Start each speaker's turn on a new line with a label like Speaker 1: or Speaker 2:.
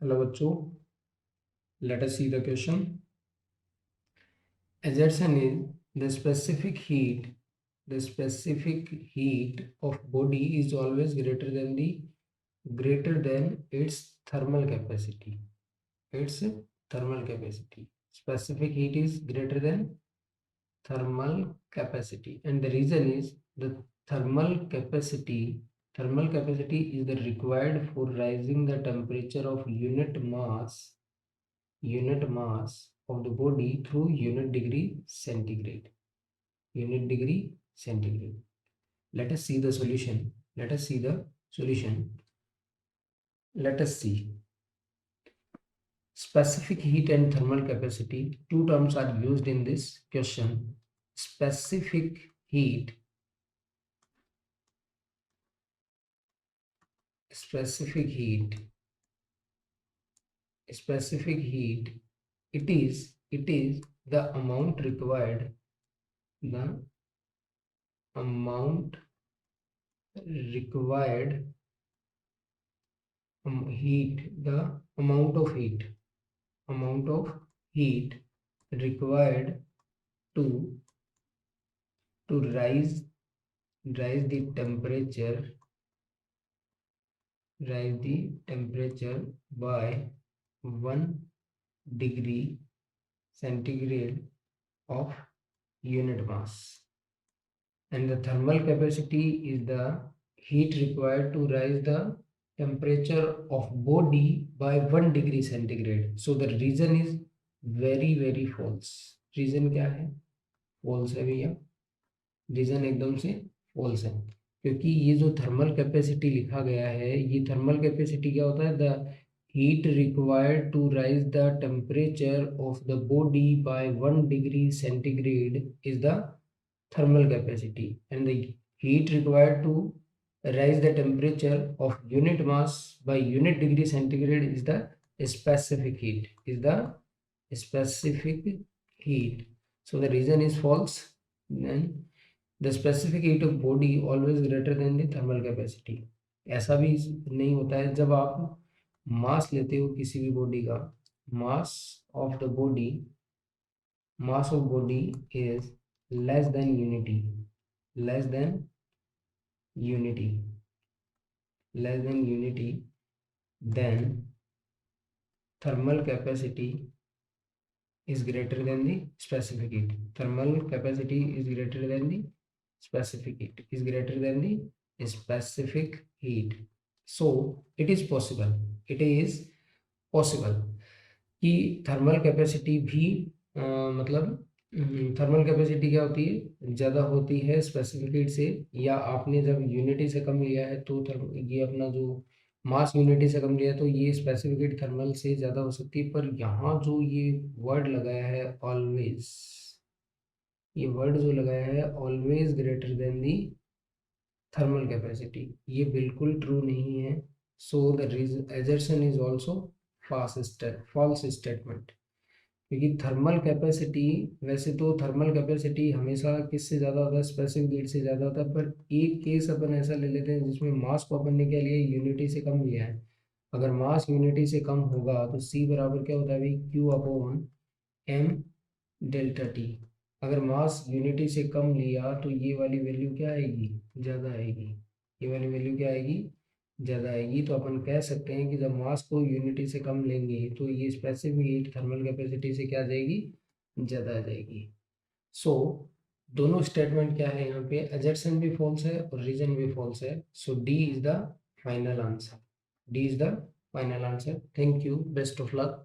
Speaker 1: Hello बच्चों, let us see the question. Assertion is the specific heat of body is always greater than its thermal capacity. Its thermal capacity. Specific heat is greater than thermal capacity, and the reason is the thermal capacity. Thermal capacity is the required for rising the temperature of unit mass of the body through unit degree centigrade. Let us see the solution. Let us see specific heat and thermal capacity. Two terms are used in this question. Specific heat specific heat it is the amount required the amount required heat the amount of heat required to rise the temperature by 1 degree centigrade of unit mass, and the thermal capacity is the heat required to rise the temperature of body by 1 degree centigrade. So the reason is very false. Reason क्या है? False है भैया, reason एकदम से false है, क्योंकि ये जो थर्मल कैपेसिटी लिखा गया है, ये थर्मल कैपेसिटी क्या होता है? The heat required to rise the temperature of the body by 1 degree centigrade is the thermal capacity, and the heat required to rise the temperature of unit mass by unit degree centigrade is the specific heat. So the reason is false. Then the specific heat of body always greater than the thermal capacity. ऐसा भी नहीं होता है, जब आप मास लेते हो किसी भी बॉडी का, mass of body is less than unity then thermal capacity is greater than the specific heat. Thermal capacity is greater than the specific heat. So it is possible कि थर्मल कैपेसिटी भी मतलब thermal capacity क्या होती है? ज़्यादा होती है specific heat से, या आपने जब यूनिटी से कम लिया है तो ये अपना जो मास यूनिटी से कम लिया है तो ये स्पेसिफिक हीट थर्मल से ज़्यादा हो सकती है। पर यहाँ जो ये वर्ड लगाया है ऑलवेज, ये वर्ड जो लगाया है always greater than the thermal capacity, ये बिल्कुल ट्रू नहीं है। So the assertion is also false statement, क्योंकि थर्मल कैपेसिटी, वैसे तो थर्मल कैपेसिटी हमेशा किससे ज़्यादा होता है? स्पेसिफिक हीट से ज़्यादा होता है। पर एक केस अपन ऐसा ले लेते हैं जिसमें मास को अपन ने क्या लिया? यूनिटी से कम लिया है। अगर मास यूनिटी से कम होगा तो सी बराबर क्या होता है भाई? Q upon m delta T. अगर मास यूनिटी से कम लिया तो ये वाली वैल्यू क्या आएगी? ज़्यादा आएगी। ये वाली वैल्यू क्या आएगी? ज़्यादा आएगी। तो अपन कह सकते हैं कि जब मास को यूनिटी से कम लेंगे तो ये स्पेसिफिक हीट थर्मल कैपेसिटी से क्या आ जाएगी? ज़्यादा आ जाएगी। सो दोनों स्टेटमेंट क्या है यहाँ पे? assertion भी फॉल्स है और रीजन भी फॉल्स है। So D is the final answer. Thank you, best of luck.